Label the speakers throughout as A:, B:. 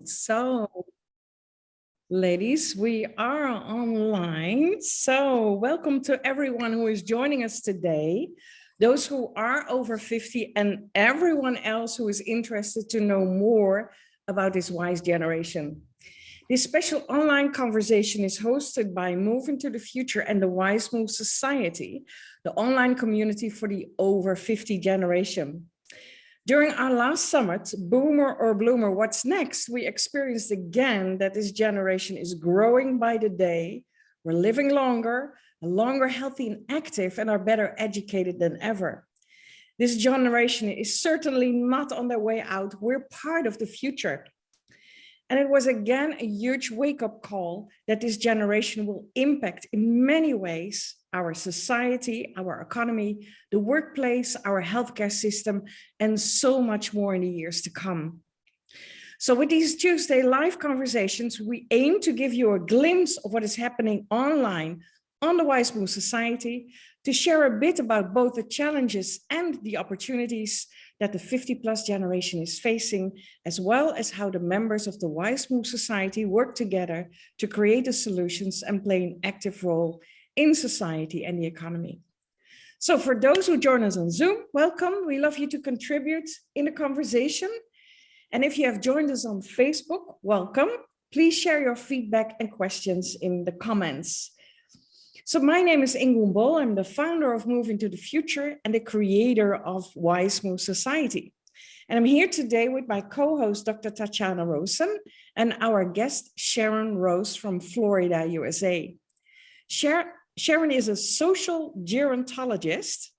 A: So, ladies, we are online. So, welcome to everyone who is joining us today, those who are over 50 and everyone else who is interested to know more about this Wize generation. This special online conversation is hosted by Move into the Future and the Wize Move Society, the online community for the over 50 generation. During our last summit, Boomer or Bloomer, What's Next? We experienced again that this generation is growing by the day. We're living longer, healthy and active, and are better educated than ever. This generation is certainly not on their way out. We're part of the future. And it was again a huge wake-up call that this generation will impact in many ways our society, our economy, the workplace, our healthcare system, and so much more in the years to come. So with these Tuesday live conversations, we aim to give you a glimpse of what is happening online on the Wize Move Society, to share a bit about both the challenges and the opportunities that the 50+ generation is facing, as well as how the members of the Wize Move Society work together to create the solutions and play an active role in society and the economy. So for those who join us on Zoom, welcome. We love you to contribute in the conversation. And if you have joined us on Facebook, welcome. Please share your feedback and questions in the comments. So my name is Ingun. I'm the founder of Move into the Future and the creator of Wize Move Society. And I'm here today with my co-host, Dr. Tatiana Rowson, and our guest, Sharon Rose from Florida, USA. Sharon is a social gerontologist,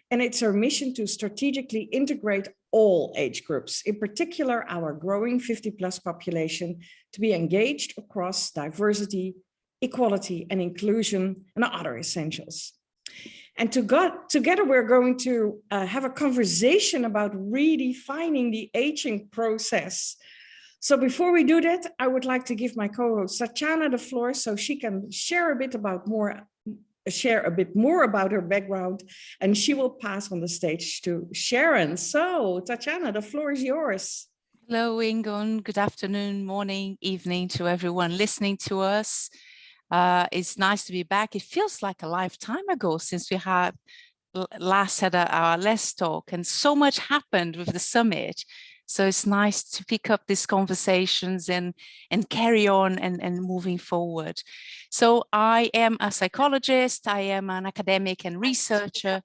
A: and it's her mission to strategically integrate all age groups, in particular our growing 50+ population, to be engaged across diversity, equality and inclusion, and other essentials. And together we're going to have a conversation about redefining the aging process. So before we do that, I would like to give my co-host Tatiana the floor so she can share a bit more about her background, and she will pass on the stage to Sharon. So Tatiana, the floor is yours.
B: Hello, Ingun. Good afternoon, morning, evening to everyone listening to us. It's nice to be back. It feels like a lifetime ago since we had last had our last talk, and so much happened with the summit. So it's nice to pick up these conversations and carry on and moving forward. So I am a psychologist, I am an academic and researcher,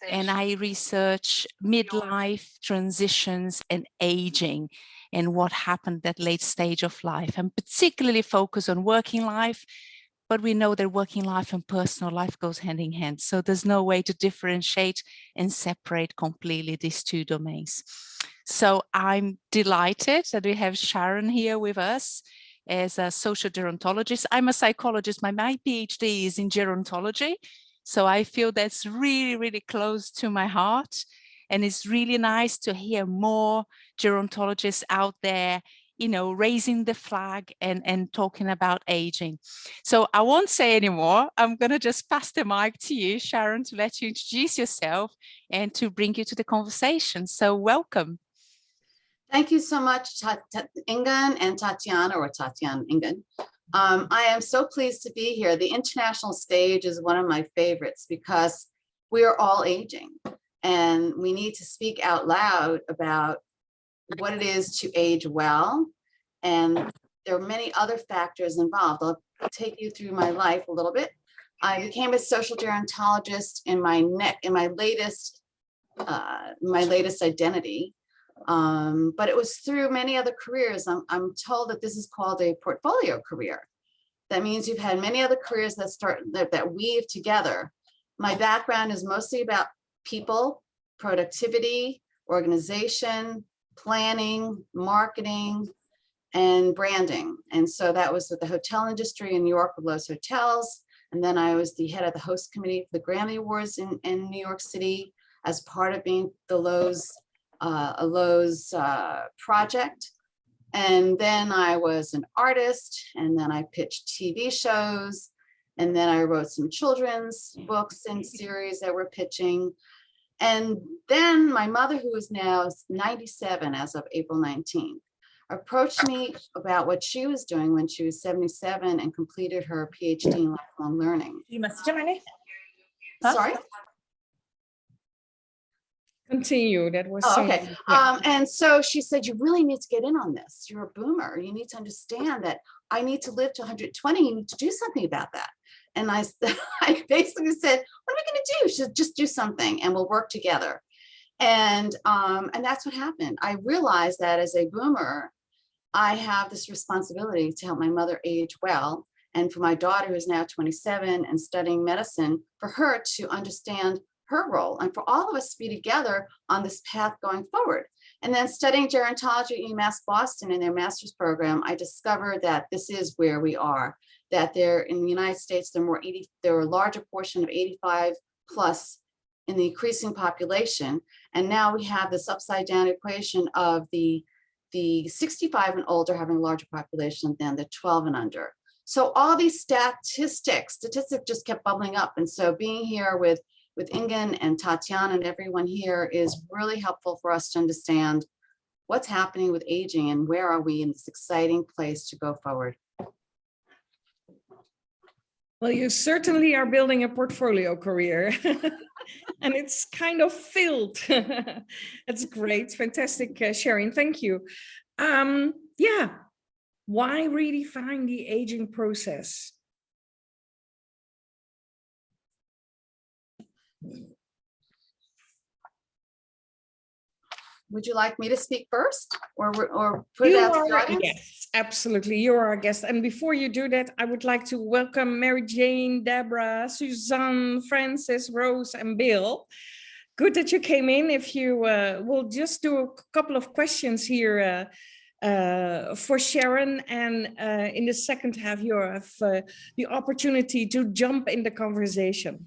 B: and I research midlife transitions and aging and what happened at late stage of life. I'm particularly focused on working life, but we know that working life and personal life goes hand in hand. So there's no way to differentiate and separate completely these two domains. So I'm delighted that we have Sharon here with us as a social gerontologist. I'm a psychologist. My PhD is in gerontology. So I feel that's really, really close to my heart. And it's really nice to hear more gerontologists out there, you know, raising the flag and talking about aging. So I won't say anymore. I'm going to just pass the mic to you, Sharon, to let you introduce yourself and to bring you to the conversation. So welcome.
C: Thank you so much, Ingun and Tatiana, or Tatiana Ingun. I am so pleased to be here. The international stage is one of my favorites because we are all aging and we need to speak out loud about what it is to age well. And there are many other factors involved. I'll take you through my life a little bit. I became a social gerontologist in my latest identity. But it was through many other careers. I'm told that this is called a portfolio career. That means you've had many other careers that weave together. My background is mostly about people, productivity, organization, planning, marketing, and branding. And so that was with the hotel industry in New York with Lowe's Hotels. And then I was the head of the host committee for the Grammy Awards in New York City as part of being the Lowe's project. And then I was an artist, and then I pitched TV shows, and then I wrote some children's books and series that were pitching. And then my mother, who is now 97 as of April 19th, approached me about what she was doing when she was 77 and completed her PhD in lifelong learning.
B: Huh?
C: Sorry?
A: Continue. That was
C: Oh, okay.
A: something. Yeah.
C: And so she said, you really need to get in on this. You're a boomer. You need to understand that I need to live to 120. You need to do something about that. And I basically said, what am I going to do? She said, just do something and we'll work together. And that's what happened. I realized that as a boomer, I have this responsibility to help my mother age well. And for my daughter, who's now 27 and studying medicine, for her to understand her role and for all of us to be together on this path going forward. And then studying gerontology at UMass Boston in their master's program, I discovered that this is where we are, that there in the United States, there are a larger portion of 85 plus in the increasing population. And now we have this upside down equation of the 65 and older having a larger population than the 12 and under. So all these statistics just kept bubbling up. And so being here with Ingun and Tatiana and everyone here is really helpful for us to understand what's happening with aging and where are we in this exciting place to go forward.
A: Well, you certainly are building a portfolio career. And it's kind of filled. That's great. Fantastic, Sharon. Thank you. Yeah. Why redefine the aging process?
C: Would you like me to speak first or put it out to the audience?
A: Yes, absolutely. You are our guest. And before you do that, I would like to welcome Mary Jane, Deborah, Suzanne, Francis, Rose, and Bill. Good that you came in. If you will just do a couple of questions here for Sharon, and in the second half, you have the opportunity to jump in the conversation.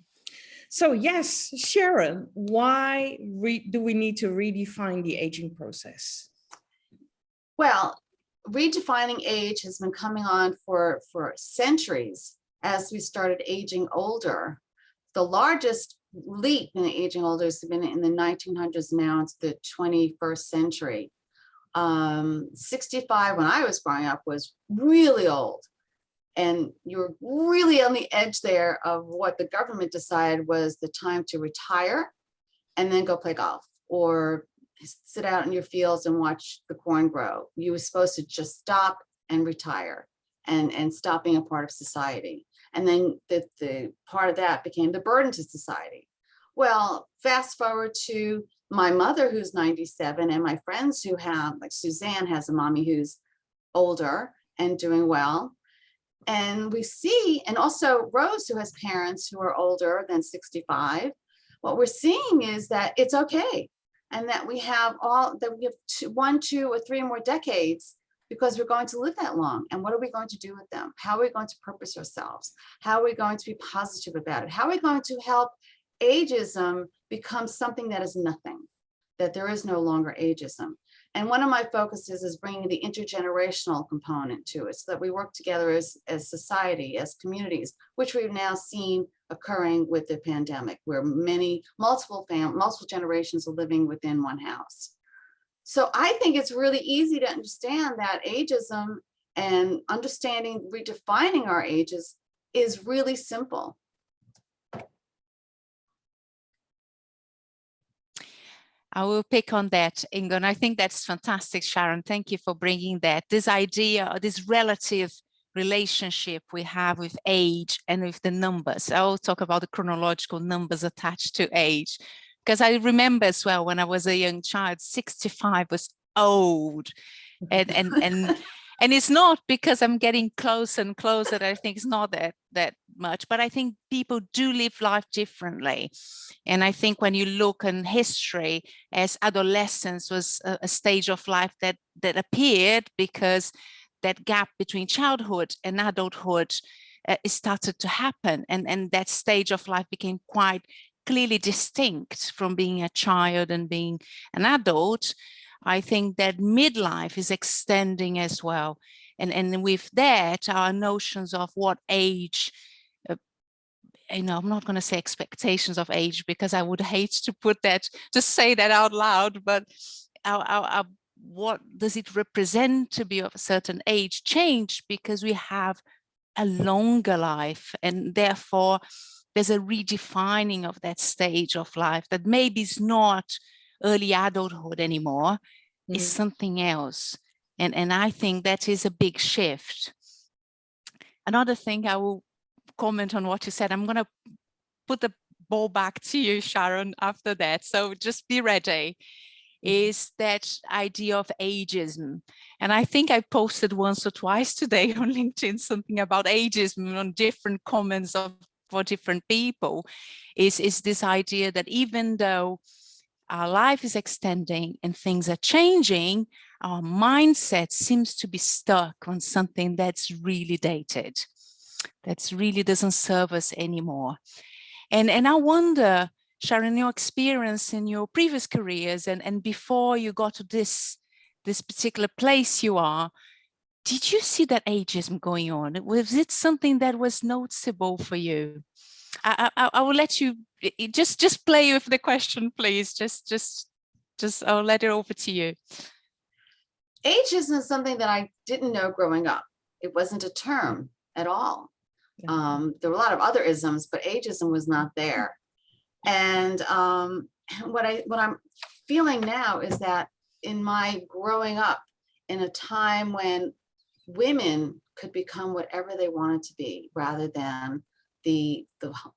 A: So yes, Sharon, why do we need to redefine the aging process?
C: Well, redefining age has been coming on for centuries as we started aging older. The largest leap in aging older has been in the 1900s, now it's the 21st century. 65 when I was growing up was really old. And you're really on the edge there of what the government decided was the time to retire and then go play golf or sit out in your fields and watch the corn grow. You were supposed to just stop and retire and stop being a part of society. And then the part of that became the burden to society. Well, fast forward to my mother, who's 97, and my friends who have, like Suzanne has a mommy who's older and doing well. And we see, and also Rose, who has parents who are older than 65, what we're seeing is that it's okay. And that we have 1, 2, or 3 more decades because we're going to live that long. And what are we going to do with them? How are we going to purpose ourselves? How are we going to be positive about it? How are we going to help ageism become something that is nothing, that there is no longer ageism? And one of my focuses is bringing the intergenerational component to it so that we work together as society, as communities, which we've now seen occurring with the pandemic, where multiple generations are living within one house. So I think it's really easy to understand that ageism and understanding, redefining our ages is really simple.
B: I will pick on that, Ingun. I think that's fantastic, Sharon. Thank you for bringing that. This idea, this relative relationship we have with age and with the numbers. I will talk about the chronological numbers attached to age, because I remember as well when I was a young child, 65 was old, and it's not because I'm getting closer and closer that I think it's not that much, but I think people do live life differently. And I think when you look in history, as adolescence was a stage of life that appeared because that gap between childhood and adulthood started to happen. And that stage of life became quite clearly distinct from being a child and being an adult. I think that midlife is extending as well. And with that, our notions of what age, I'm not going to say expectations of age, because I would hate to put that, to say that out loud, but what does it represent to be of a certain age changed because we have a longer life, and therefore there's a redefining of that stage of life that maybe is not early adulthood anymore, is something else. And I think that is a big shift. Another thing I will comment on what you said, I'm going to put the ball back to you, Sharon, after that. So just be ready. Is that idea of ageism. And I think I posted once or twice today on LinkedIn something about ageism on different comments for different people, is this idea that even though our life is extending and things are changing, our mindset seems to be stuck on something that's really dated, that really doesn't serve us anymore. And I wonder, Sharon, your experience in your previous careers and before you got to this particular place you are, did you see that ageism going on? Was it something that was noticeable for you? I will let you just play with the question, please. Just I'll let it over to you.
C: Ageism is something that I didn't know growing up. It wasn't a term at all. There were a lot of other isms, but ageism was not there. And what I'm feeling now is that in my growing up in a time when women could become whatever they wanted to be, rather than the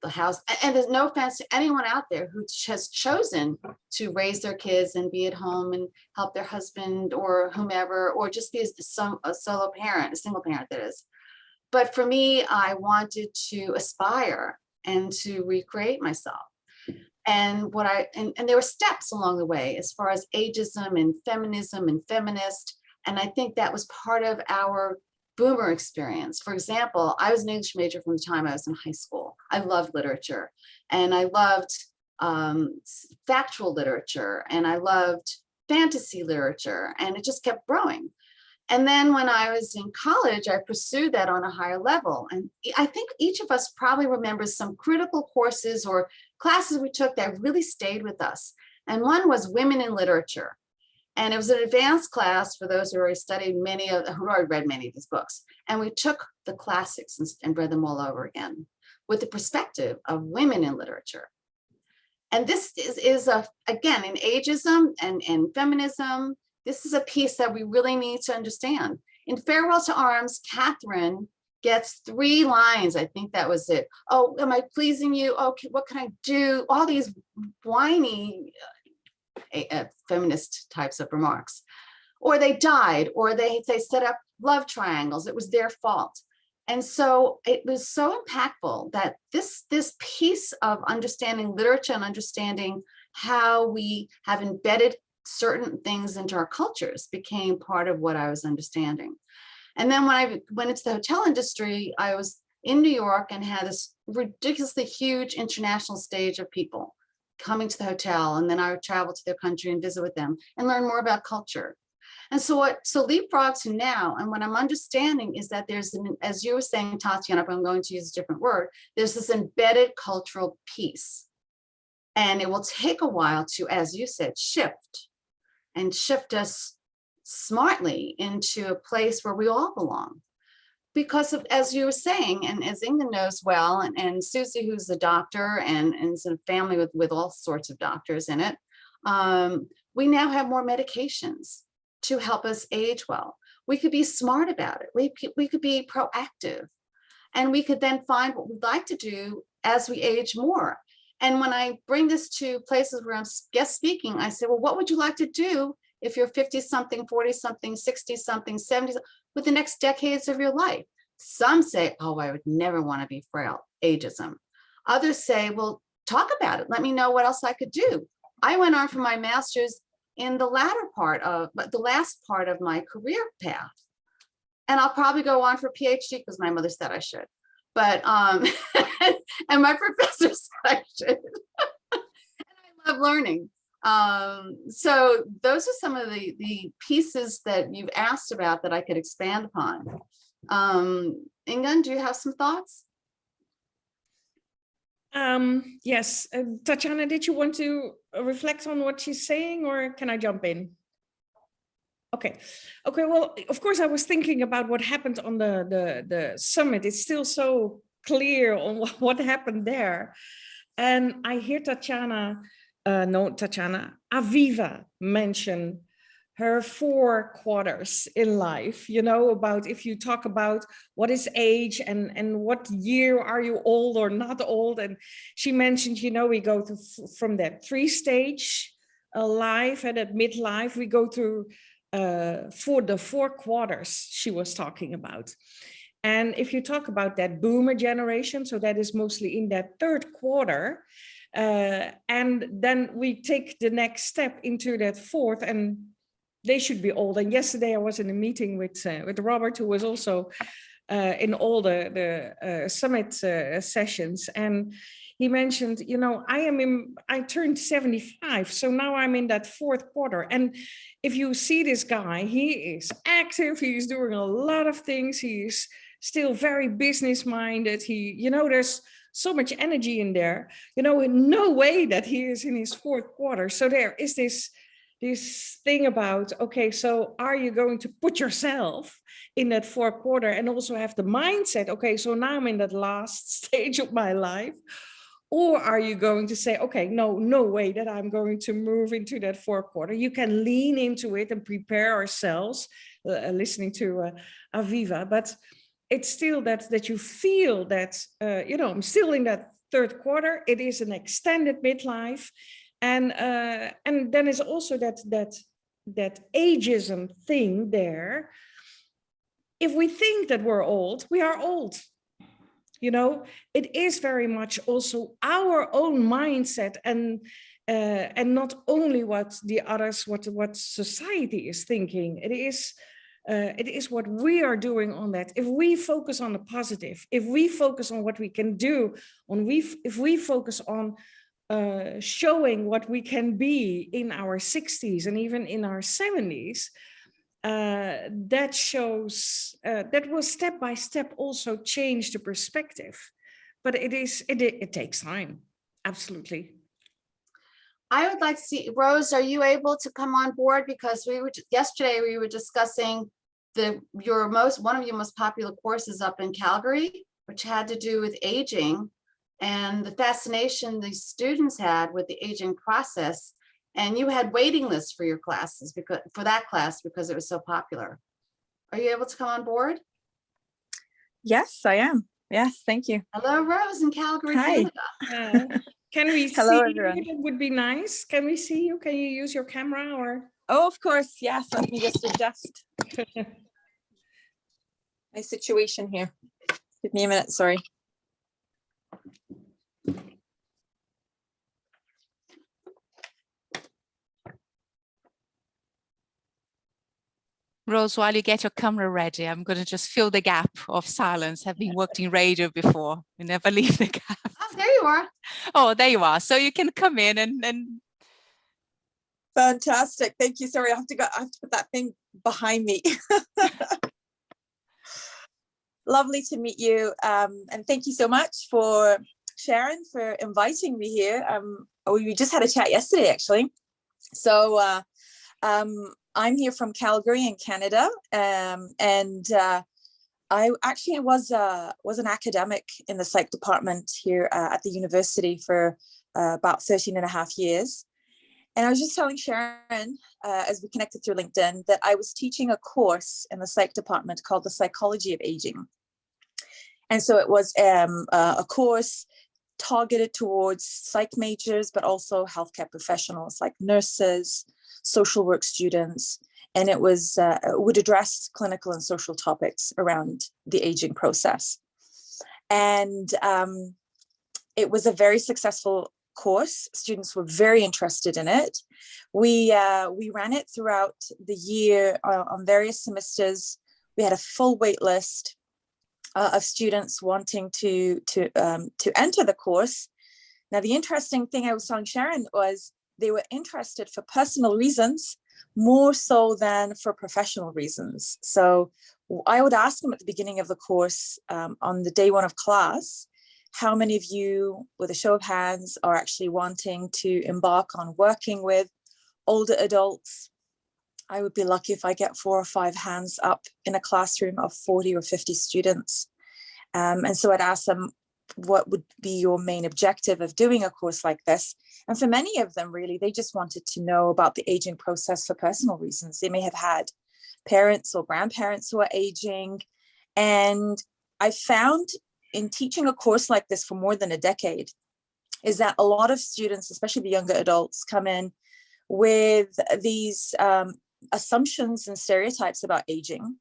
C: house. And there's no offense to anyone out there who has chosen to raise their kids and be at home and help their husband or whomever, or just be a solo parent, a single parent, that is. But for me, I wanted to aspire and to recreate myself. And and there were steps along the way as far as ageism and feminism and feminist. And I think that was part of our boomer experience. For example, I was an English major from the time I was in high school. I loved literature, and I loved factual literature, and I loved fantasy literature, and it just kept growing. And then when I was in college, I pursued that on a higher level. And I think each of us probably remembers some critical courses or classes we took that really stayed with us. And one was Women in Literature. And it was an advanced class for those who already studied who already read many of these books. And we took the classics and read them all over again with the perspective of women in literature. And this is again, in ageism and feminism, this is a piece that we really need to understand. In Farewell to Arms, Catherine gets 3 lines. I think that was it. Oh, am I pleasing you? Okay, what can I do? All these whiny feminist types of remarks. Or they died, or they set up love triangles. It was their fault. And so it was so impactful that this piece of understanding literature and understanding how we have embedded certain things into our cultures became part of what I was understanding. And then when I went into the hotel industry, I was in New York and had this ridiculously huge international stage of people coming to the hotel. And then I would travel to their country and visit with them and learn more about culture. And so leapfrog to now, and what I'm understanding is that there's, as you were saying, Tatiana, but I'm going to use a different word, there's this embedded cultural piece. And it will take a while to, as you said, shift us smartly into a place where we all belong. Because of, as you were saying, and as Ingun knows well, and Susie, who's a doctor and is in a family with all sorts of doctors in it, we now have more medications to help us age well. We could be smart about it. We could be proactive, and we could then find what we'd like to do as we age more. And when I bring this to places where I'm guest speaking, I say, well, what would you like to do if you're 50-something, 40-something, 60-something, 70, with the next decades of your life? Some say, oh, I would never want to be frail, ageism. Others say, well, talk about it. Let me know what else I could do. I went on for my master's in the last part of my career path. And I'll probably go on for a PhD because my mother said I should. But, and my professor said I should. And I love learning. So those are some of the pieces that you've asked about that I could expand upon. Ingun, do you have some thoughts?
A: Yes, Tatiana, did you want to reflect on what she's saying, or can I jump in? Okay. Okay. Well, of course, I was thinking about what happened on the summit. It's still so clear on what happened there. And I hear Aviva mention her 4 quarters in life, about if you talk about what is age and what year are you old or not old. And she mentioned, we go from that 3-stage life and at midlife, we go through for the 4 quarters she was talking about. And if you talk about that boomer generation, so that is mostly in that 3rd quarter, and then we take the next step into that 4th, and they should be old. And yesterday I was in a meeting with Robert, who was also in all the summit sessions, and he mentioned, I turned 75, so now I'm in that 4th quarter. And if you see this guy, he is active, he's doing a lot of things, he's still very business minded. There's so much energy in there, no way that he is in his 4th quarter. So there is this thing about, okay, so are you going to put yourself in that 4th quarter and also have the mindset, okay, so now I'm in that last stage of my life? Or are you going to say, okay, no way that I'm going to move into that 4th quarter? You can lean into it and prepare ourselves, listening to Aviva, but it's still that you feel that, I'm still in that 3rd quarter. It is an extended midlife. And then is also that ageism thing there. If we think that we're old, we are old. It is very much also our own mindset and not only what the others, what society is thinking. It is what we are doing on that. If we focus on the positive, if we focus on what we can do, if we focus on showing what we can be in our 60s and even in our 70s, that shows that will step by step also change the perspective. But it takes time. Absolutely.
C: I would like to see, Rose, are you able to come on board? Because yesterday we were discussing one of your most popular courses up in Calgary, which had to do with aging and the fascination the students had with the aging process. And you had waiting lists for your classes for that class because it was so popular. Are you able to come on board?
D: Yes, I am. Yes, thank you.
C: Hello, Rose in Calgary,
D: Hi.
C: Canada.
A: Can we
D: Hello,
A: see
D: everyone.
A: you? That would be nice. Can we see you? Can you use your camera or?
D: Oh, of course. Yes. Let me just adjust my situation here. Give me a minute. Sorry.
B: Rose, while you get your camera ready, I'm going to just fill the gap of silence. Having worked in radio before, you never leave the gap.
C: Oh, there you are.
B: Oh, there you are. So you can come in and.
D: Fantastic. Thank you. Sorry, I have to put that thing behind me. Lovely to meet you. And thank you so much for Sharon for inviting me here. We just had a chat yesterday, actually. So I'm here from Calgary in Canada, and I actually was an academic in the psych department here at the university for about 13 and a half years. And I was just telling Sharon, as we connected through LinkedIn, that I was teaching a course in the psych department called The Psychology of Aging. And so it was a course targeted towards psych majors, but also healthcare professionals like nurses, social work students, and it would address clinical and social topics around the aging process. And it was a very successful course. Students were very interested in it. We ran it throughout the year on various semesters. We had a full wait list of students wanting to enter the course. Now, the interesting thing I was telling Sharon was they were interested for personal reasons more so than for professional reasons. So I would ask them at the beginning of the course, on the day one of class, how many of you, with a show of hands, are actually wanting to embark on working with older adults I would be lucky if I get 4 or 5 hands up in a classroom of 40 or 50 students. And so I'd ask them, what would be your main objective of doing a course like this? And for many of them, really, they just wanted to know about the aging process for personal reasons. They may have had parents or grandparents who are aging. And I found in teaching a course like this for more than a decade, is that a lot of students, especially the younger adults, come in with these assumptions and stereotypes about aging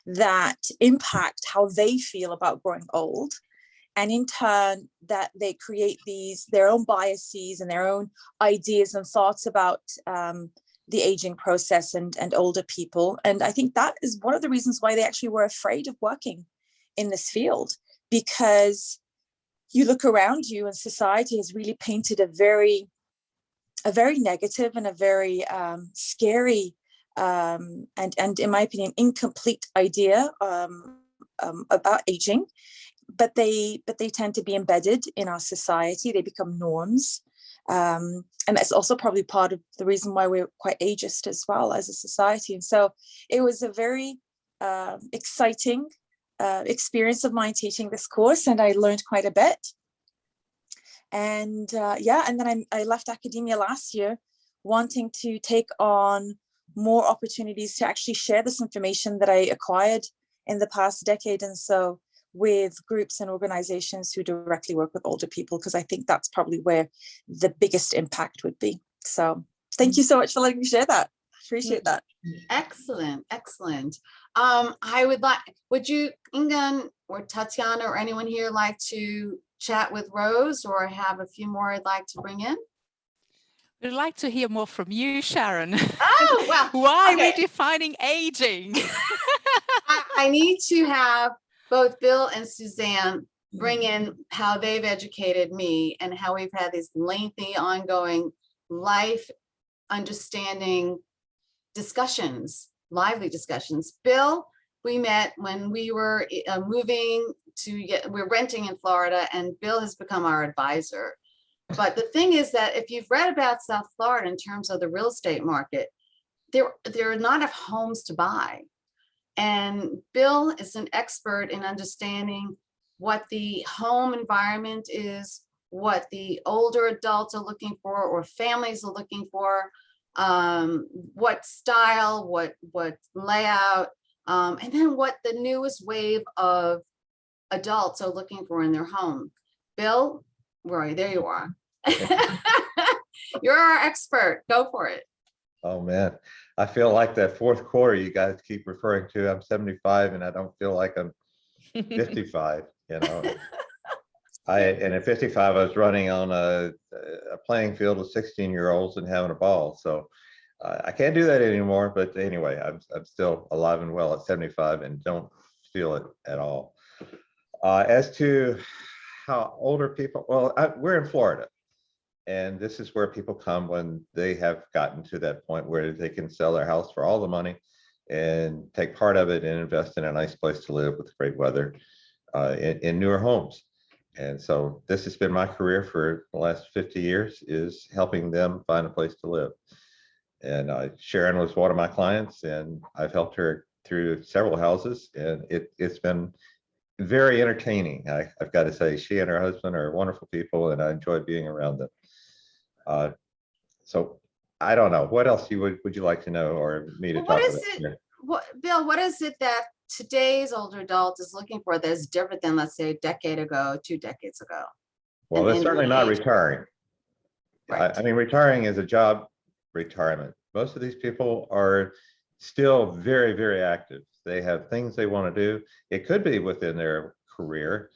D: that impact how they feel about growing old. And in turn, that they create their own biases and their own ideas and thoughts about the aging process and older people. And I think that is one of the reasons why they actually were afraid of working in this field, because you look around you and society has really painted a very negative and a very scary and in my opinion, incomplete idea about aging. But they tend to be embedded in our society. They become norms. And that's also probably part of the reason why we're quite ageist as well as a society. And so it was a very exciting experience of mine teaching this course, and I learned quite a bit. And and then I left academia last year wanting to take on more opportunities to actually share this information that I acquired in the past decade. And so with groups and organizations who directly work with older people, because I think that's probably where the biggest impact would be. So thank you so much for letting me share that. Appreciate that.
C: Excellent, excellent. Would you, Ingun or Tatiana or anyone here like to chat with Rose, or have a few more I'd like to bring in?
B: We'd like to hear more from you, Sharon.
C: Oh, well.
B: Why
C: okay.
B: redefining aging?
C: I need to have both Bill and Suzanne bring in how they've educated me and how we've had these lengthy, ongoing life understanding discussions, lively discussions. Bill, we met when we were we're renting in Florida, and Bill has become our advisor. But the thing is that if you've read about South Florida in terms of the real estate market, there are not enough homes to buy. And Bill is an expert in understanding what the home environment is, what the older adults are looking for, or families are looking for, what style, what layout, and then what the newest wave of adults are looking for in their home. Bill, where are you? There you are. You're our expert. Go for it.
E: Oh man, I feel like that fourth quarter you guys keep referring to. I'm 75 and I don't feel like I'm 55, you know. And at 55, I was running on a playing field with 16-year-olds and having a ball. So I can't do that anymore. But anyway, I'm still alive and well at 75 and don't feel it at all. As to how older people, well, we're in Florida. And this is where people come when they have gotten to that point where they can sell their house for all the money and take part of it and invest in a nice place to live with great weather in newer homes. And so this has been my career for the last 50 years, is helping them find a place to live. And Sharon was one of my clients, and I've helped her through several houses, and it's been very entertaining. I've got to say, she and her husband are wonderful people, and I enjoy being around them. So I don't know, what else would you like to know or me to talk about?
C: Bill, what is it that today's older adult is looking for that's different than, let's say, a decade ago, 2 decades ago?
E: Well, they're certainly not retiring.
C: Right.
E: I mean, retiring is a job retirement. Most of these people are still very, very active. They have things they want to do. It could be within their career.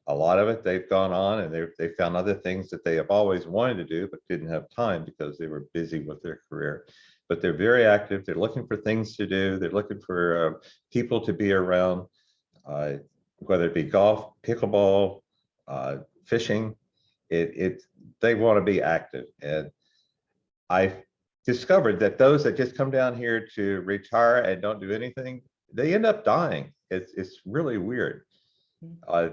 E: A lot of it, they've gone on and they found other things that they have always wanted to do, but didn't have time because they were busy with their career. But they're very active. They're looking for things to do. They're looking for people to be around, whether it be golf, pickleball, fishing. They want to be active. And I've discovered that those that just come down here to retire and don't do anything, they end up dying. It's really weird.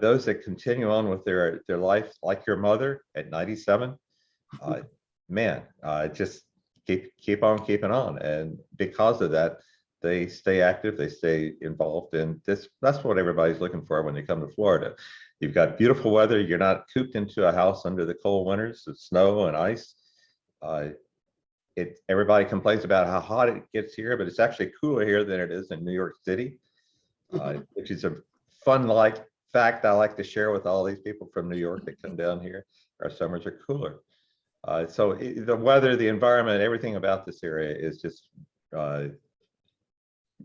E: Those that continue on with their life, like your mother at 97, man, just keep on keeping on. And because of that, they stay active, they stay involved, and that's what everybody's looking for when they come to Florida. You've got beautiful weather. You're not cooped into a house under the cold winters with snow and ice. Everybody complains about how hot it gets here, but it's actually cooler here than it is in New York City, which is a fun fact I like to share with all these people from New York that come down here. Our summers are cooler. So the weather, the environment, everything about this area is just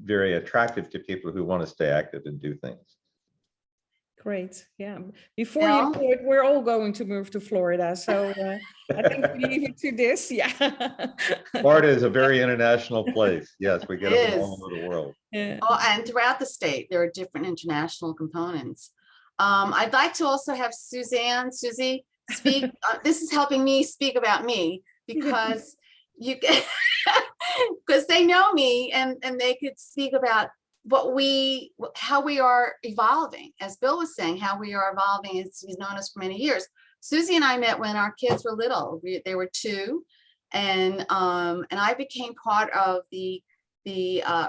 E: very attractive to people who want to stay active and do things.
A: Great. Yeah. Before you know it, we're all going to move to Florida. So I think we leave it to this. Yeah.
E: Florida is a very international place. Yes, we get them all over the world.
A: Yeah.
C: Oh, and throughout the state, there are different international components. I'd like to also have Susie speak. This is helping me speak about me, because because they know me, and they could speak about how we are evolving. As Bill was saying, how we are evolving. He's known us for many years. Susie and I met when our kids were little. They were 2, and I became part of the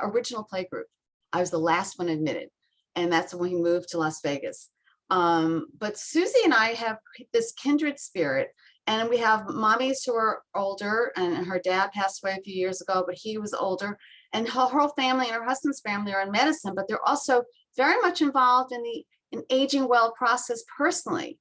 C: original play group. I was the last one admitted, and that's when we moved to Las Vegas. But Susie and I have this kindred spirit, and we have mommies who are older, and her dad passed away a few years ago, but he was older, and her whole family and her husband's family are in medicine, but they're also very much involved in the aging well process personally.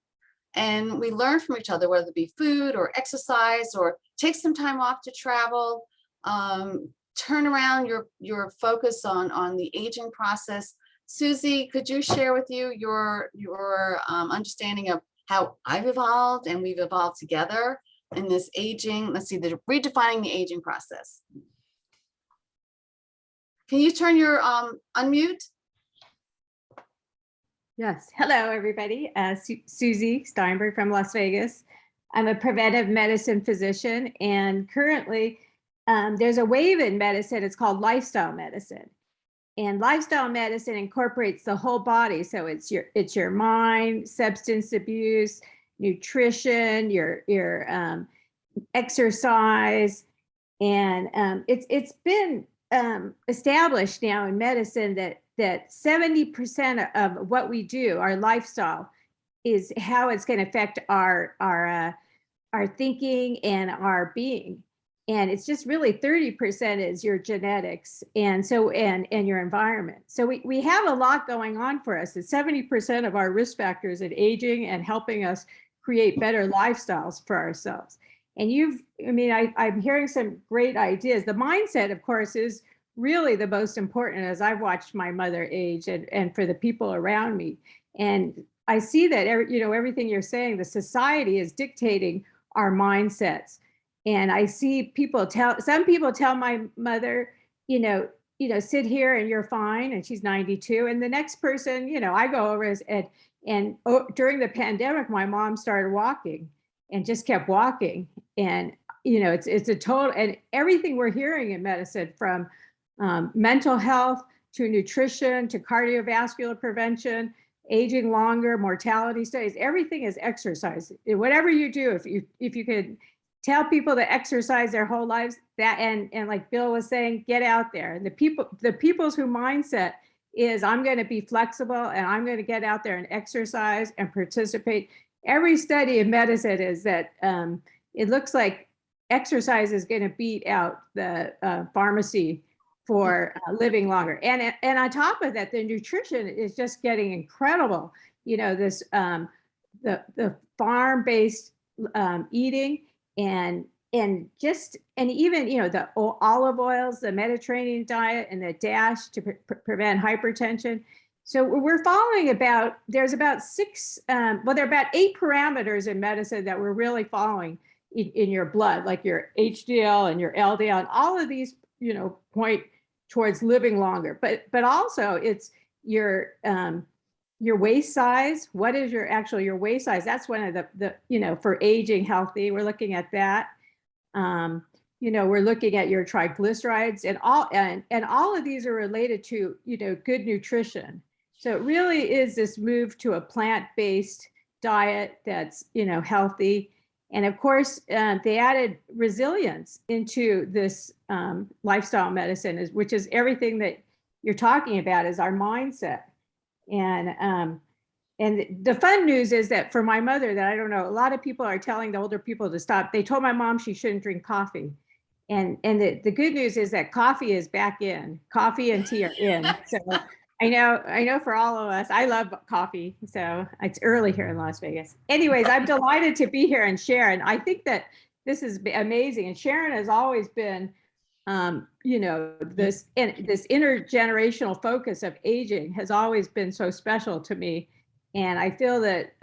C: And we learn from each other, whether it be food or exercise, or take some time off to travel, turn around your focus on the aging process. Susie, could you share with you your understanding of how I've evolved and we've evolved together in this aging, the redefining the aging process? Can you turn your unmute?
F: Yes. Hello, everybody. Susie Steinberg from Las Vegas. I'm a preventive medicine physician, and currently there's a wave in medicine. It's called lifestyle medicine. And lifestyle medicine incorporates the whole body. So it's your mind, substance abuse, nutrition, your exercise. And it's been established now in medicine that 70% of what we do, our lifestyle, is how it's going to affect our thinking and our being. And it's just really 30% is your genetics and your environment. So we have a lot going on for us. It's 70% of our risk factors in aging and helping us create better lifestyles for ourselves. And I'm hearing some great ideas. The mindset, of course, is really the most important, as I've watched my mother age and for the people around me. And I see that everything you're saying, the society is dictating our mindsets. And I see some people tell my mother, sit here and you're fine, and she's 92. And the next person, I go over and during the pandemic, my mom started walking and just kept walking. And, it's a total, and everything we're hearing in medicine, from mental health to nutrition to cardiovascular prevention, aging longer, mortality studies, everything is exercise. Whatever you do, if you could tell people to exercise their whole lives, that and like Bill was saying, get out there. And the people's who mindset is, I'm going to be flexible and I'm going to get out there and exercise and participate. Every study in medicine is that it looks like exercise is going to beat out the pharmacy for living longer. And on top of that, the nutrition is just getting incredible. This the farm-based eating and even the olive oils, the Mediterranean diet, and the DASH to prevent hypertension. So we're following there's about 6, there are about 8 parameters in medicine that we're really following in your blood, like your HDL and your LDL, and all of these, point towards living longer. But also it's your waist size. What is your waist size? That's one of the for aging healthy. We're looking at that. We're looking at your triglycerides, and all of these are related to, good nutrition. So it really is this move to a plant-based diet that's, healthy. And of course, they added resilience into this lifestyle medicine, which is everything that you're talking about, is our mindset. And the fun news is that for my mother, that I don't know, a lot of people are telling the older people to stop. They told my mom she shouldn't drink coffee. And the good news is that coffee is back in. Coffee and tea are in. So I know for all of us, I love coffee. So it's early here in Las Vegas. Anyways, I'm delighted to be here and share. And I think that this is amazing. And Sharon has always been, this intergenerational focus of aging has always been so special to me. And I feel that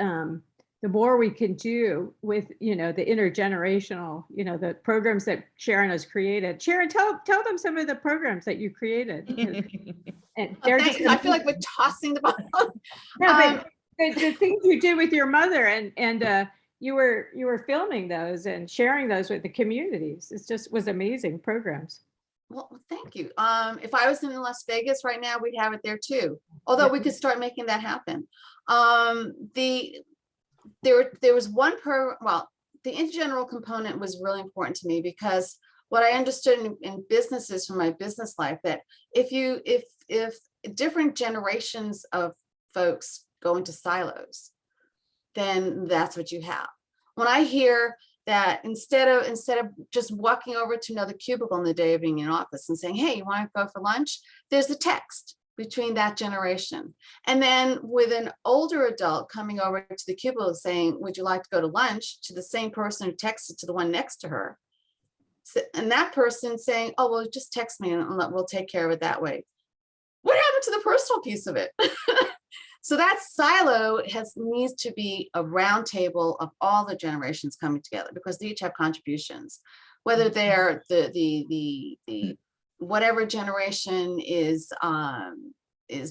F: the more we can do with, the intergenerational, the programs that Sharon has created. Sharon, tell them some of the programs that you created. And they're just,
C: I feel like we're tossing the ball.
F: No, but the things you did with your mother, and you were filming those and sharing those with the communities. It just was amazing programs.
C: Well, thank you. If I was in Las Vegas right now, we'd have it there too. Although we could start making that happen. There was one program. Well, the in-general component was really important to me, because what I understood in businesses from my business life, that if different generations of folks go into silos, then that's what you have. When I hear that instead of just walking over to another cubicle in the day of being in office and saying, hey, you want to go for lunch? There's a text between that generation. And then with an older adult coming over to the cubicle saying, would you like to go to lunch, to the same person who texted to the one next to her. And that person saying, oh, well, just text me and we'll take care of it that way. What happened to the personal piece of it? So that silo needs to be a round table of all the generations coming together, because they each have contributions, whether they are the whatever generation is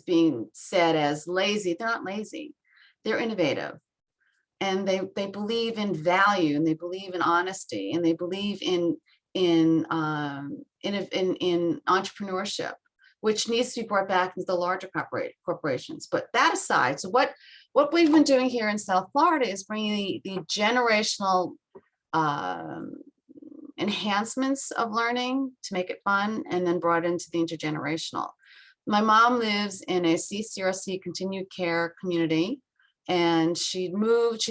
C: being said as lazy. They're not lazy, they're innovative, and they believe in value, and they believe in honesty, and they believe in entrepreneurship, which needs to be brought back into the larger corporations. But that aside, so what we've been doing here in South Florida is bringing the generational enhancements of learning to make it fun, and then brought into the intergenerational. My mom lives in a CCRC continued care community, and she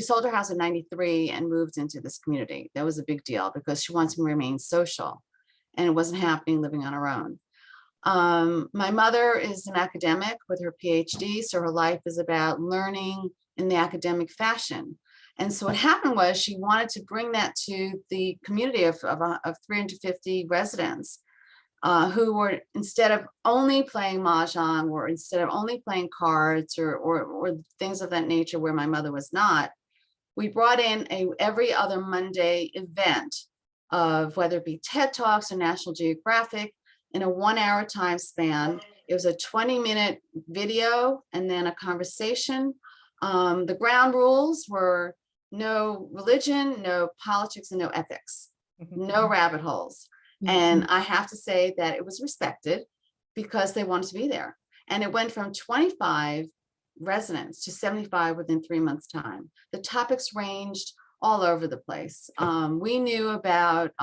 C: sold her house in '93 and moved into this community. That was a big deal, because she wants to remain social, and it wasn't happening living on her own. My mother is an academic with her PhD, so her life is about learning in the academic fashion. And so what happened was she wanted to bring that to the community of 350 residents who were, instead of only playing mahjong, or instead of only playing cards or things of that nature where my mother was not, we brought in every other Monday event of whether it be TED Talks or National Geographic in a 1 hour time span. It was a 20-minute video and then a conversation. The ground rules were no religion, no politics, and no ethics, no rabbit holes. And I have to say that it was respected, because they wanted to be there. And it went from 25 residents to 75 within 3 months' time. The topics ranged all over the place. We knew about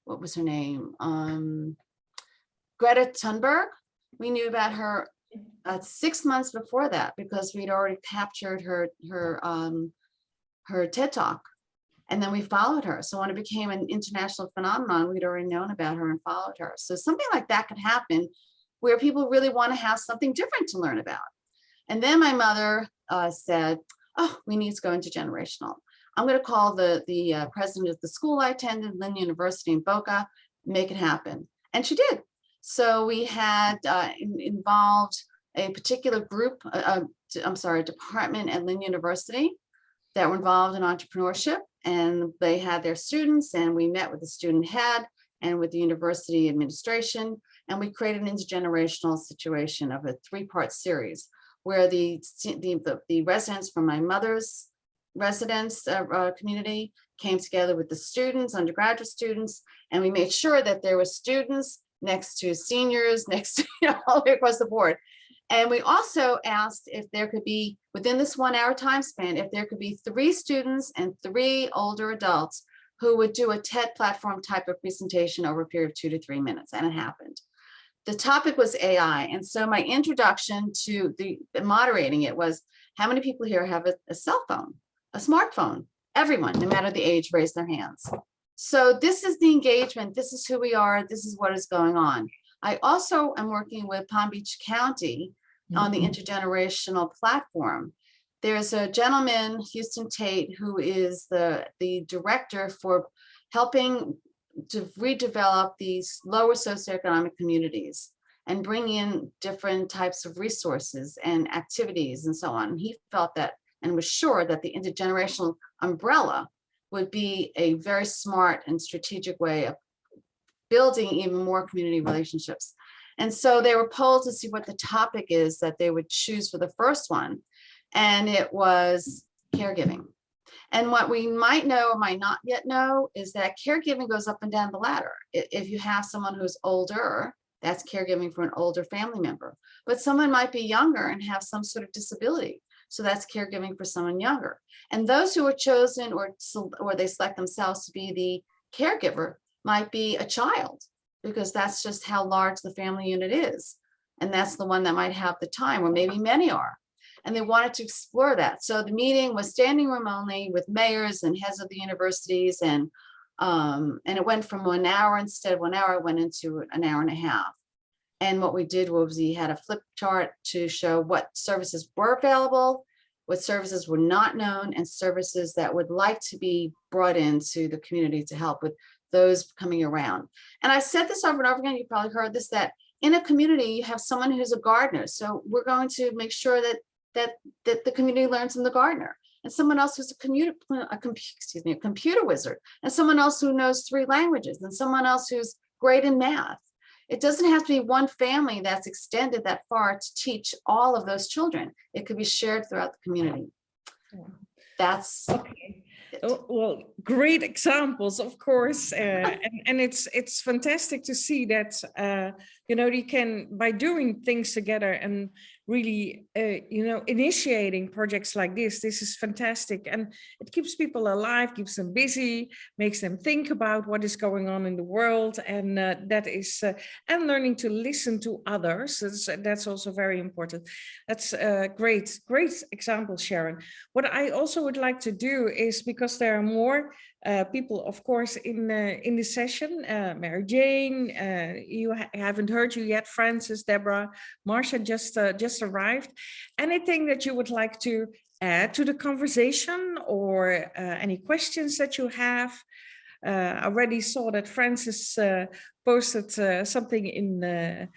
C: what was her name? Greta Tunberg. We knew about her 6 months before that, because we'd already captured her TED Talk, and then we followed her. So when it became an international phenomenon, we'd already known about her and followed her. So something like that could happen, where people really want to have something different to learn about. And then my mother said, oh, we need to go into generational. I'm going to call the president of the school I attended, Lynn University in Boca, make it happen. And she did. So we had involved a particular group, department at Lynn University that were involved in entrepreneurship, and they had their students, and we met with the student head and with the university administration, and we created an intergenerational situation of a 3-part series where the residents from my mother's residence community came together with the students, undergraduate students, and we made sure that there were students next to seniors, next to, all the way across the board. And we also asked if there could be, within this 1 hour time span, if there could be 3 students and 3 older adults who would do a TED platform type of presentation over a period of 2 to 3 minutes, and it happened. The topic was AI. And so my introduction to the moderating it was, how many people here have a cell phone, a smartphone? Everyone, no matter the age, raised their hands. So this is the engagement. This is who we are. This is what is going on. I also am working with Palm Beach County on the intergenerational platform. There's a gentleman, Houston Tate, who is the director for helping to redevelop these lower socioeconomic communities and bring in different types of resources and activities and so on. And he felt that and was sure that the intergenerational umbrella would be a very smart and strategic way of building even more community relationships. And so they were polled to see what the topic is that they would choose for the first one. And it was caregiving. And what we might know or might not yet know is that caregiving goes up and down the ladder. If you have someone who's older, that's caregiving for an older family member. But someone might be younger and have some sort of disability. So that's caregiving for someone younger. And those who are chosen or they select themselves to be the caregiver might be a child, because that's just how large the family unit is. And that's the one that might have the time, or maybe many are. And they wanted to explore that. So the meeting was standing room only with mayors and heads of the universities. And it went from 1 hour, instead of 1 hour, it went into an hour and a half. And what we did was we had a flip chart to show what services were available, what services were not known, and services that would like to be brought into the community to help with those coming around. And I said this over and over again, you probably heard this, that in a community, you have someone who's a gardener. So we're going to make sure that the community learns from the gardener, and someone else who's a computer wizard, and someone else who knows 3 languages, and someone else who's great in math. It doesn't have to be one family that's extended that far to teach all of those children. It could be shared throughout the community. That's
A: okay. Well, great examples, of course, and it's fantastic to see that you can, by doing things together and really initiating projects like this is fantastic, and it keeps people alive, keeps them busy, makes them think about what is going on in the world, and that is and learning to listen to others. That's also very important. That's great example, Sharon. What I also would like to do is, because there are more people, of course, in the session, Mary Jane, you haven't heard you yet, Francis, Deborah, Marcia just arrived. Anything that you would like to add to the conversation, or any questions that you have? I already saw that Francis posted something in the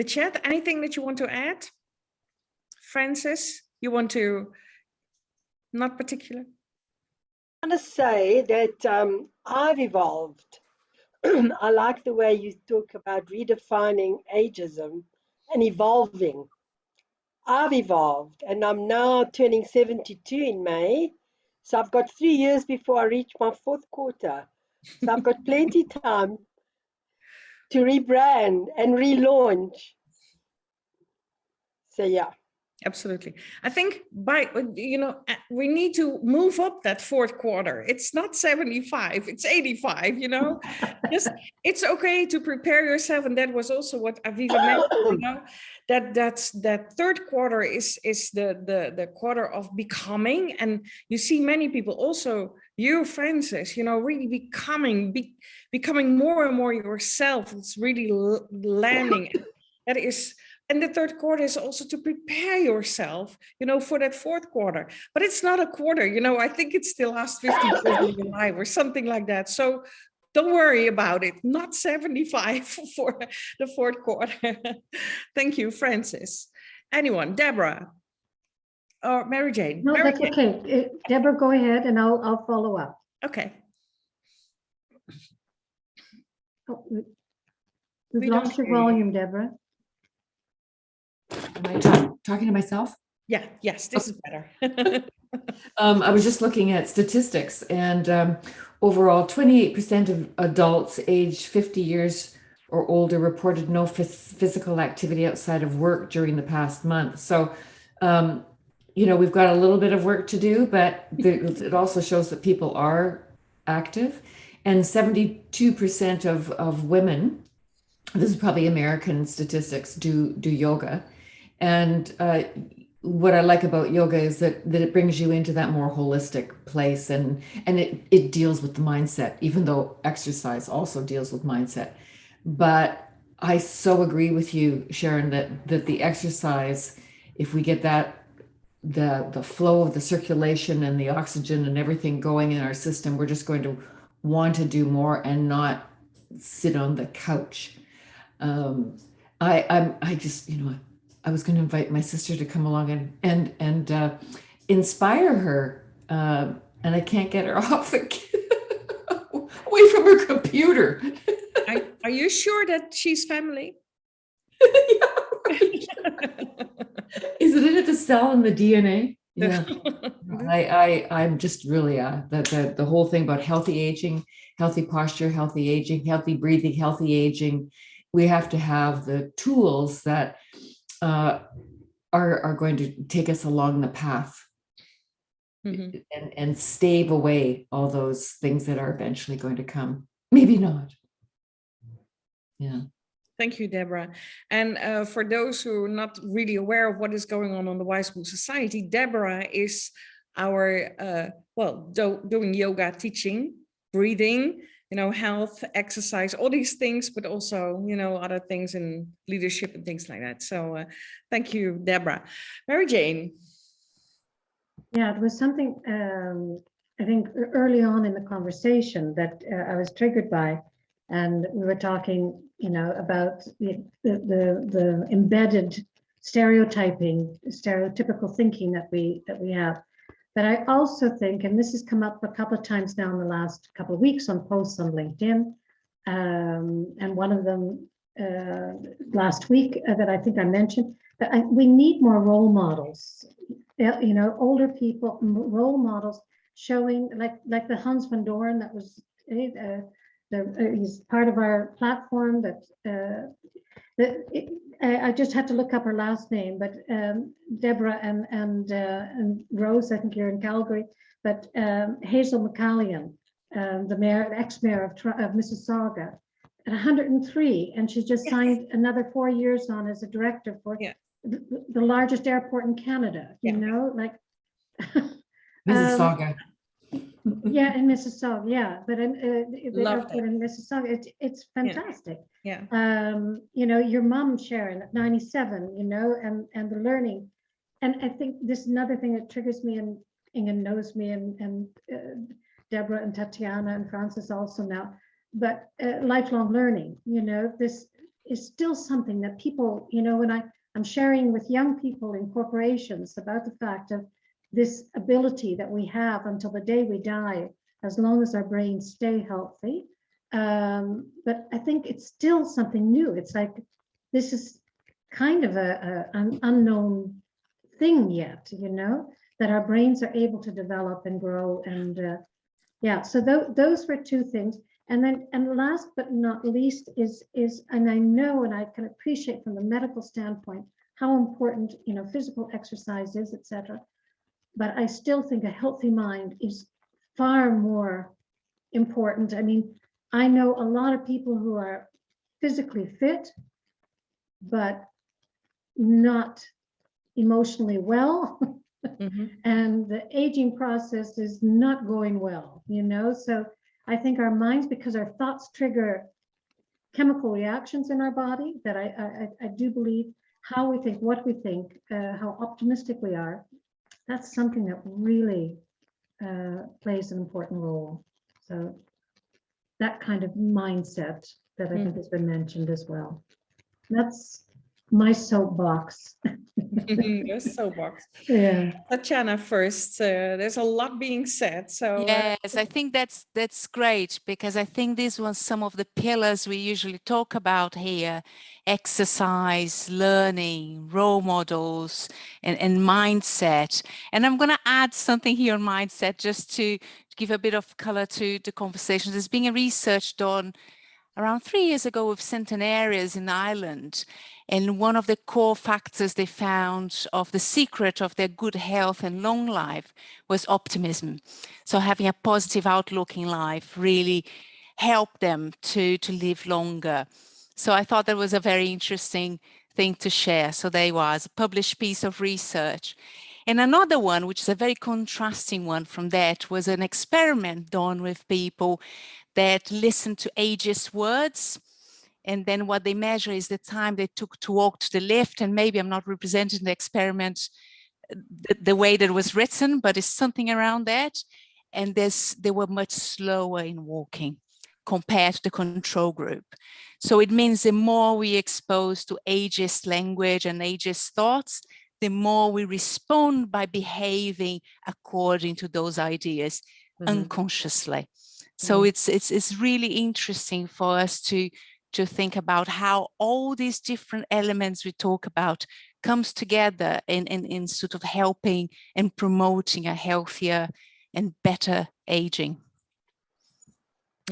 A: chat. Anything that you want to add? Francis, you want to? Not particular.
G: I want to say that I've evolved. I like the way you talk about redefining ageism and evolving. I've evolved, and I'm now turning 72 in May. So I've got 3 years before I reach my 4th quarter. So I've got plenty of time to rebrand and relaunch. So yeah.
A: Absolutely. I think we need to move up that 4th quarter. It's not 75, it's 85, Just, it's okay to prepare yourself. And that was also what Aviva mentioned, that 3rd quarter is the quarter of becoming. And you see many people, also you, Francis, really becoming more and more yourself. It's really landing. That is. And the 3rd quarter is also to prepare yourself, for that 4th quarter. But it's not a quarter, I think it's the last 50 days of your life or something like that. So don't worry about it. Not 75 for the 4th quarter. Thank you, Francis. Anyone? Deborah or Mary Jane?
H: No,
A: Mary
H: that's
A: Jane.
H: okay. Deborah, go ahead, and I'll follow up.
A: Okay.
H: Oh, we've lost your volume, Deborah.
I: Am I talking to myself?
A: Yeah, yes, this is better.
I: I was just looking at statistics, and overall 28% of adults aged 50 years or older reported no physical activity outside of work during the past month. So, you know, we've got a little bit of work to do, but it also shows that people are active. And 72% of women, this is probably American statistics, do yoga. And what I like about yoga is that it brings you into that more holistic place, and it deals with the mindset, even though exercise also deals with mindset. But I so agree with you, Sharon, that the exercise, if we get that, the flow of the circulation and the oxygen and everything going in our system, we're just going to want to do more and not sit on the couch. I just, you know, I was going to invite my sister to come along and inspire her, and I can't get her off away from her computer.
A: Are you sure that she's family?
I: Yeah, right. Is it in the cell in the DNA? Yeah. I'm just really the whole thing about healthy aging, healthy posture, healthy aging, healthy breathing, healthy aging. We have to have the tools that are going to take us along the path, and stave away all those things that are eventually going to come. Maybe not. Yeah.
A: Thank you, Deborah. And for those who are not really aware of what is going on the Wize Society, Deborah is our, doing yoga, teaching, breathing, you know, health, exercise, all these things, but also, you know, other things in leadership and things like that. So thank you, Deborah. Mary Jane.
H: Yeah, it was something I think early on in the conversation that I was triggered by, and we were talking, you know, about the embedded stereotyping, stereotypical thinking that we have. But I also think, and this has come up a couple of times now in the last couple of weeks on posts on LinkedIn, and one of them last week that I think I mentioned, that we need more role models, you know, older people, role models showing, like the Hans van Doorn that was, he's part of our platform, I just had to look up her last name, but Deborah and Rose, I think you're in Calgary, but Hazel Mccallion, the mayor, ex-mayor of Mississauga, at 103, and she just signed another 4 years on as a director for the largest airport in Canada. You know, like
I: Mississauga.
H: Yeah, in Mississauga, yeah, but the airport in Mississauga, it's fantastic.
A: Yeah.
H: You know, your mom, Sharon, at 97, you know, and the learning. And I think this is another thing that triggers me, and Ingun knows me, and Deborah and Tatiana and Francis also now, but lifelong learning, you know, this is still something that people, you know, when I'm sharing with young people in corporations about the fact of this ability that we have until the day we die, as long as our brains stay healthy. But I think it's still something new. It's like, this is kind of an unknown thing yet, you know, that our brains are able to develop and grow. And yeah, so those were two things. And then, and last but not least is, and I know, and I can appreciate from the medical standpoint, how important, you know, physical exercise is, etc. But I still think a healthy mind is far more important. I mean, I know a lot of people who are physically fit, but not emotionally well. And the aging process is not going well, you know? So I think our minds, because our thoughts trigger chemical reactions in our body, that I do believe how we think, what we think, how optimistic we are, that's something that really plays an important role. So that kind of mindset that I think has been mentioned as well. That's my soapbox.
A: Your soapbox.
H: Yeah.
A: Tatiana first. There's a lot being said. So
B: yes, I think that's great, because I think these were some of the pillars we usually talk about here: exercise, learning, role models, and mindset. And I'm going to add something here on mindset just to give a bit of color to the conversation. There's been a research done around 3 years ago with centenarians in Ireland. And one of the core factors they found of the secret of their good health and long life was optimism. So having a positive outlook in life really helped them to live longer. So I thought that was a very interesting thing to share. So there was a published piece of research. And another one, which is a very contrasting one from that, was an experiment done with people that listened to ageist words. And then what they measure is the time they took to walk to the left. And maybe I'm not representing the experiment the way that it was written, but it's something around that. And they were much slower in walking compared to the control group. So it means the more we expose to ageist language and ageist thoughts, the more we respond by behaving according to those ideas unconsciously. So it's really interesting for us to think about how all these different elements we talk about comes together in sort of helping and promoting a healthier and better aging.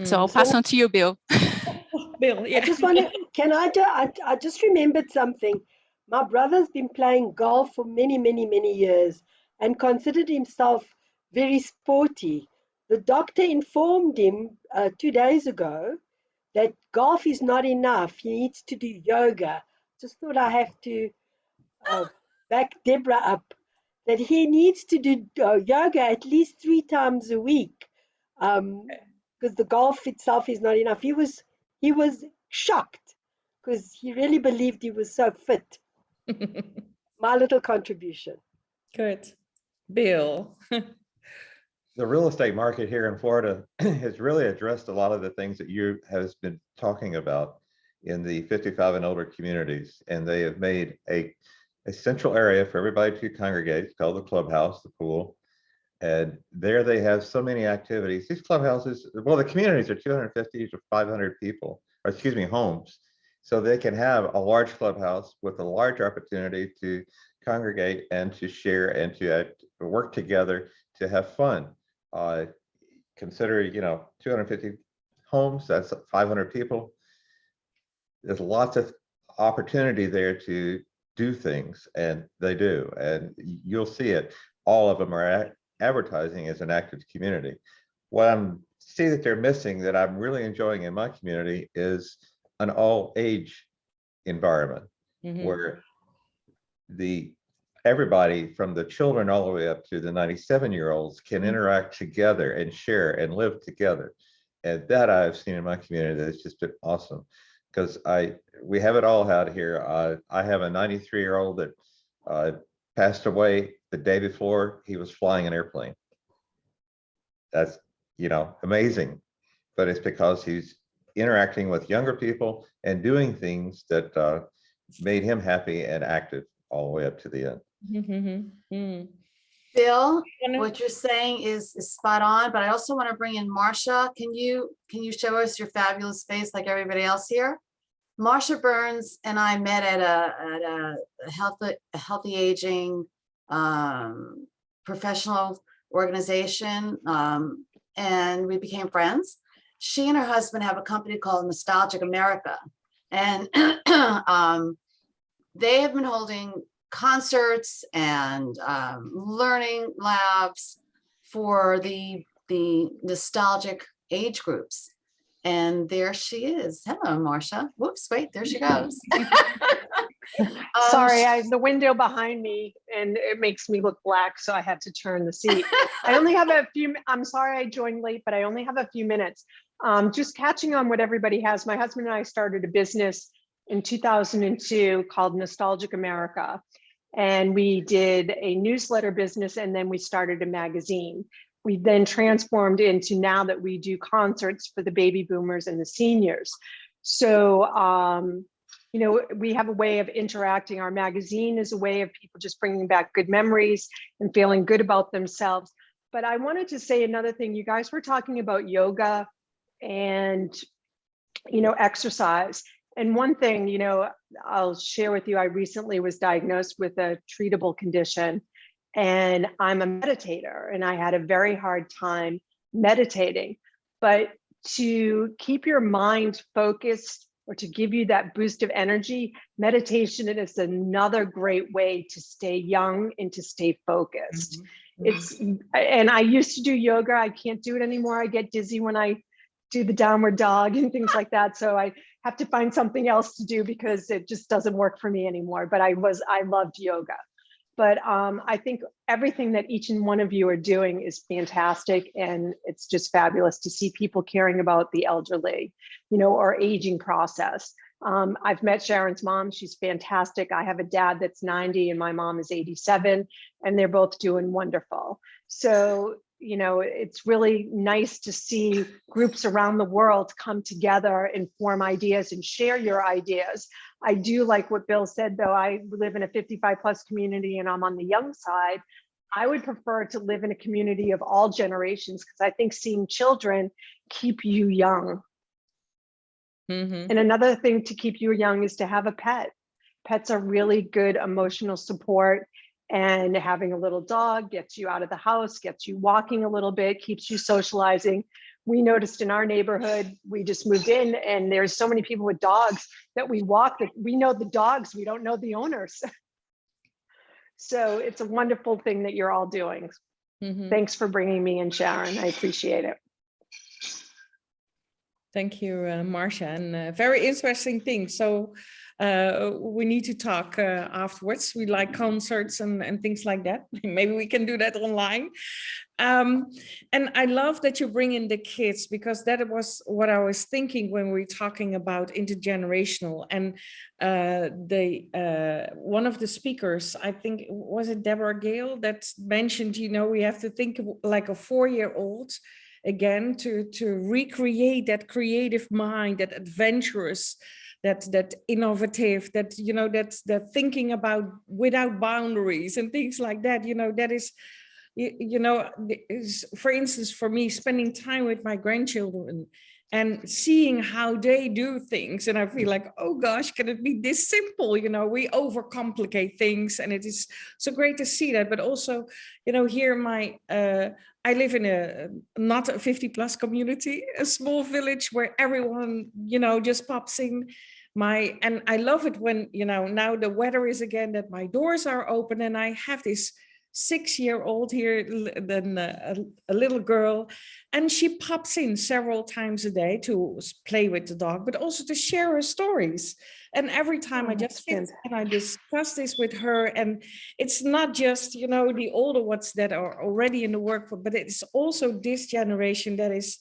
B: So I'll pass on to you, Bill.
A: Bill, yeah.
G: I just want to, I just remembered something. My brother's been playing golf for many, many, many years and considered himself very sporty. The doctor informed him 2 days ago that golf is not enough. He needs to do yoga. Just thought I have to back Deborah up, that he needs to do yoga at least 3 times a week, because the golf itself is not enough. He was shocked because he really believed he was so fit. My little contribution.
A: Good. Bill.
E: The real estate market here in Florida has really addressed a lot of the things that you have been talking about in the 55 and older communities. And they have made a central area for everybody to congregate. It's called the clubhouse, the pool. And there they have so many activities. These clubhouses, well, the communities are 250 to 500 people, or excuse me, homes. So they can have a large clubhouse with a large opportunity to congregate and to share and to work together to have fun. Consider, 250 homes, that's 500 people. There's lots of opportunity there to do things, and they do. And you'll see it. All of them are advertising as an active community. What I see that they're missing that I'm really enjoying in my community is an all age environment where everybody from the children all the way up to the 97-year-olds can interact together and share and live together. And that I've seen in my community, that's just been awesome, because we have it all out here. I have a 93-year-old that passed away the day before he was flying an airplane. That's, amazing, but it's because he's interacting with younger people and doing things that made him happy and active all the way up to the end.
C: Bill, what you're saying is spot on, but I also want to bring in Marsha. Can you show us your fabulous face like everybody else here? Marsha Burns and I met at a healthy aging professional organization, and we became friends. She and her husband have a company called Nostalgic America, and they have been holding concerts and learning labs for the nostalgic age groups. And there she is. Hello, Marsha. Whoops, wait, there she goes.
J: Sorry, the window behind me, and it makes me look black, so I had to turn the seat. I only have a few, I'm sorry I joined late, but I only have a few minutes. Just catching on what everybody has. My husband and I started a business in 2002 called Nostalgic America. And we did a newsletter business, and then we started a magazine. We then transformed into now that we do concerts for the baby boomers and the seniors. So, we have a way of interacting. Our magazine is a way of people just bringing back good memories and feeling good about themselves. But I wanted to say another thing. You guys were talking about yoga and, exercise. And one thing, I'll share with you, I recently was diagnosed with a treatable condition, and I'm a meditator, and I had a very hard time meditating. But to keep your mind focused or to give you that boost of energy, meditation is another great way to stay young and to stay focused. And I used to do yoga. I can't do it anymore. I get dizzy when I do the downward dog and things like that. So I have to find something else to do because it just doesn't work for me anymore. But I loved yoga. But I think everything that each and one of you are doing is fantastic. And it's just fabulous to see people caring about the elderly, our aging process. I've met Sharon's mom. She's fantastic. I have a dad that's 90 and my mom is 87, and they're both doing wonderful. So, it's really nice to see groups around the world come together and form ideas and share your ideas. I do like what Bill said, though. I live in a 55 plus community and I'm on the young side. I would prefer to live in a community of all generations because I think seeing children keep you young. And another thing to keep you young is to have a pet. Pets are really good emotional support, and having a little dog gets you out of the house, gets you walking a little bit, keeps you socializing. We noticed in our neighborhood, we just moved in, and there's so many people with dogs that we walk that we know the dogs, we don't know the owners. So it's a wonderful thing that you're all doing. Thanks for bringing me in, Sharon. I appreciate it.
A: Thank you, Marcia, and very interesting thing. So we need to talk afterwards. We like concerts and things like that. Maybe we can do that online. And I love that you bring in the kids, because that was what I was thinking when we were talking about intergenerational. And one of the speakers, I think, was it Deborah Gale, that mentioned, we have to think like a 4-year-old again to recreate that creative mind, that adventurous, that innovative, that thinking about without boundaries and things like that. That is, for instance, for me, spending time with my grandchildren and seeing how they do things. And I feel like, oh gosh, can it be this simple? We overcomplicate things, and it is so great to see that. But also, here I live in a not a 50 plus community, a small village where everyone, just pops in. And I love it when, now the weather is again that my doors are open, and I have this 6-year-old here, then a little girl, and she pops in several times a day to play with the dog, but also to share her stories. And every time I just sit and I discuss this with her, and it's not just, the older ones that are already in the workforce, but it's also this generation that is,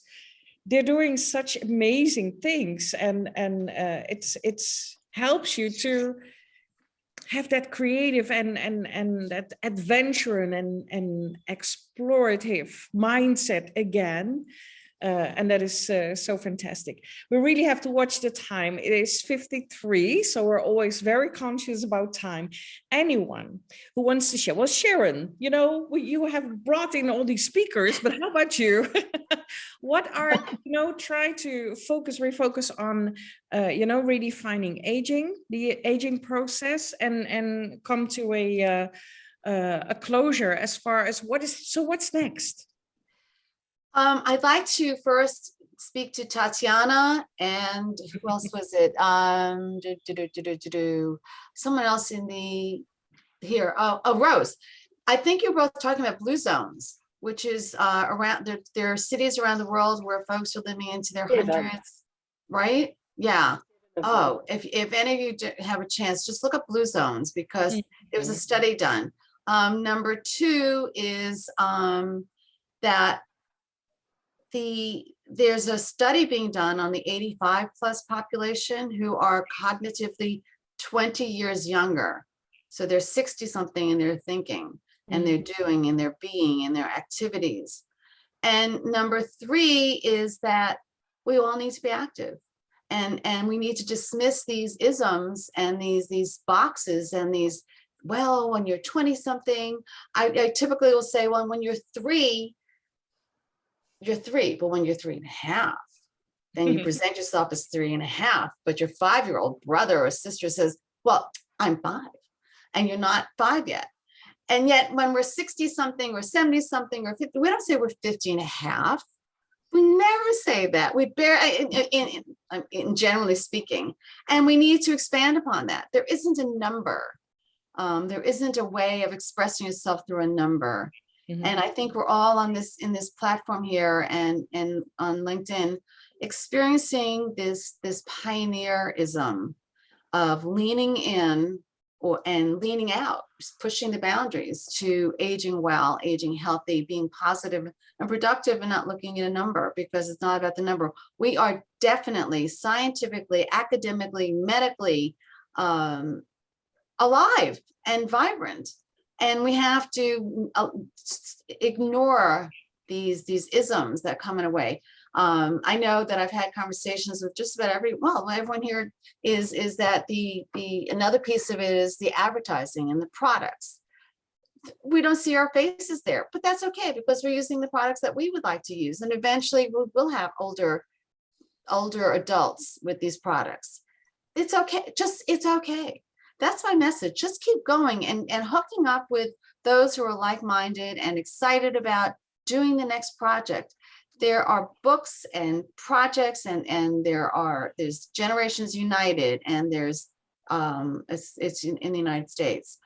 A: they're doing such amazing things, and it's helps you to have that creative and that adventure and explorative mindset again. And that is so fantastic. We really have to watch the time. It is 53, so we're always very conscious about time. Anyone who wants to share? Well, Sharon, you have brought in all these speakers, but how about you? What are, try to refocus on, redefining aging, the aging process, and come to a closure as far as what's next?
C: I'd like to first speak to Tatiana, and who else was it? Someone else here. Oh, Rose. I think you're both talking about blue zones, which is around, there are cities around the world where folks are living into their hundreds, right? Yeah. Oh, if any of you have a chance, just look up blue zones, because there was a study done. Number 2 is that there's a study being done on the 85 plus population who are cognitively 20 years younger. So they're 60 something and they're thinking and they're doing and they're being and their activities. And number 3 is that we all need to be active, and we need to dismiss these isms and these boxes and these, well, when you're 20 something, I typically will say, well, when you're 3, you're 3, but when you're 3.5, then you present yourself as 3.5, but your 5-year-old brother or sister says, well, I'm 5, and you're not 5 yet. And yet when we're 60 something or 70 something or 50, we don't say we're 50.5. We never say that. We in generally speaking, and we need to expand upon that. There isn't a number. There isn't a way of expressing yourself through a number.
A: Mhm.
C: And I think we're all on in this platform here and on LinkedIn, experiencing this pioneerism of leaning in and leaning out, pushing the boundaries to aging well, aging healthy, being positive and productive, and not looking at a number, because it's not about the number. We are definitely scientifically, academically, medically alive and vibrant, and we have to ignore these isms that come in a way. I know that I've had conversations with just about everyone here is that another piece of it is the advertising and the products. We don't see our faces there, but that's okay, because we're using the products that we would like to use, and eventually we'll have older adults with these products. It's okay. It's okay. That's my message. Just keep going and hooking up with those who are like-minded and excited about doing the next project. There are books and projects, and there's Generations United, and there's it's in the United States.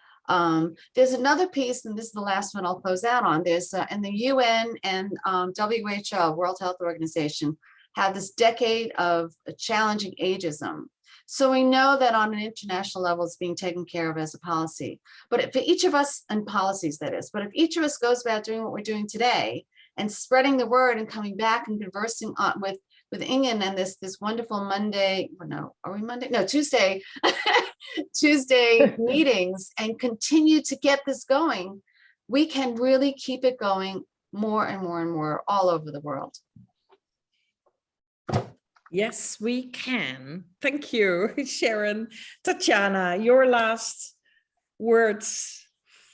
C: There's another piece, and this is the last one I'll close out on. There's in the UN and WHO, World Health Organization, have this decade of challenging ageism. So we know that on an international level, it's being taken care of as a policy. But for each of us, and policies that is, but if each of us goes about doing what we're doing today and spreading the word and coming back and conversing with Ingun and this wonderful Monday, no, are we Monday? No, Tuesday, Tuesday meetings, and continue to get this going, we can really keep it going more and more and more all over the world.
A: Yes, we can. Thank you, Sharon. Tatiana, your last words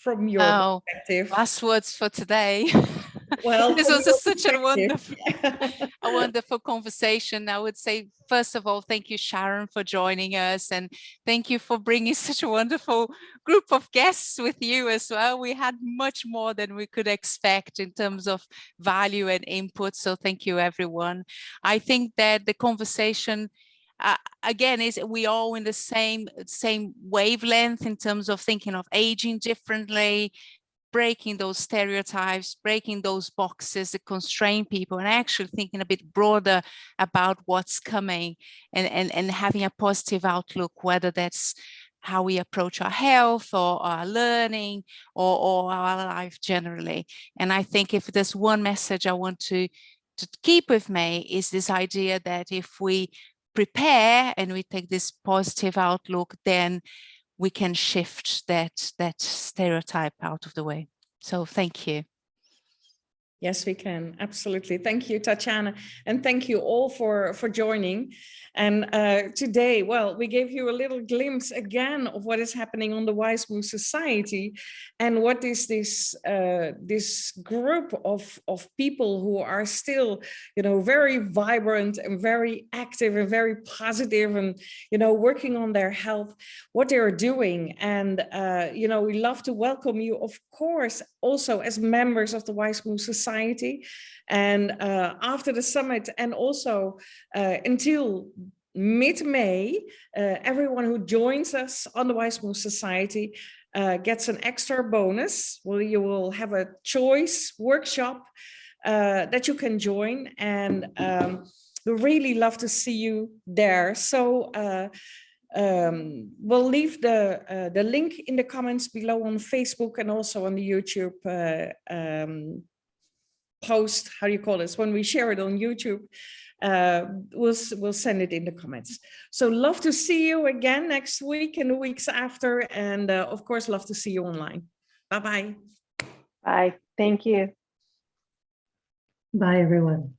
A: from your perspective.
B: Last words for today.
A: Well,
B: this was such a
A: perspective.
B: wonderful conversation. I would say, first of all, thank you, Sharon, for joining us, and thank you for bringing such a wonderful group of guests with you as well. We had much more than we could expect in terms of value and input. So thank you, everyone. I think that the conversation again is we all in the same wavelength in terms of thinking of aging differently, breaking those stereotypes, breaking those boxes that constrain people, and actually thinking a bit broader about what's coming, and having a positive outlook, whether that's how we approach our health or our learning or our life generally. And I think if there's one message I want to keep with me is this idea that if we prepare and we take this positive outlook, then we can shift that stereotype out of the way. So thank you.
A: Yes, we can. Absolutely. Thank you, Tatiana. And thank you all for joining. And today, well, we gave you a little glimpse again of what is happening on the Wize Society, and what is this group of people who are still, very vibrant and very active and very positive, and, working on their health, what they are doing. And, we love to welcome you, of course, also as members of the Wize Society. And after the summit, and also until mid-May, everyone who joins us on the Wize Society gets an extra bonus. Well, you will have a choice workshop that you can join, and we really love to see you there. So we'll leave the link in the comments below on Facebook, and also on the YouTube post, how do you call this, when we share it on YouTube. We'll send it in the comments. So love to see you again next week and the weeks after, and of course love to see you online. Bye-bye.
J: Bye. Thank you.
H: Bye, everyone.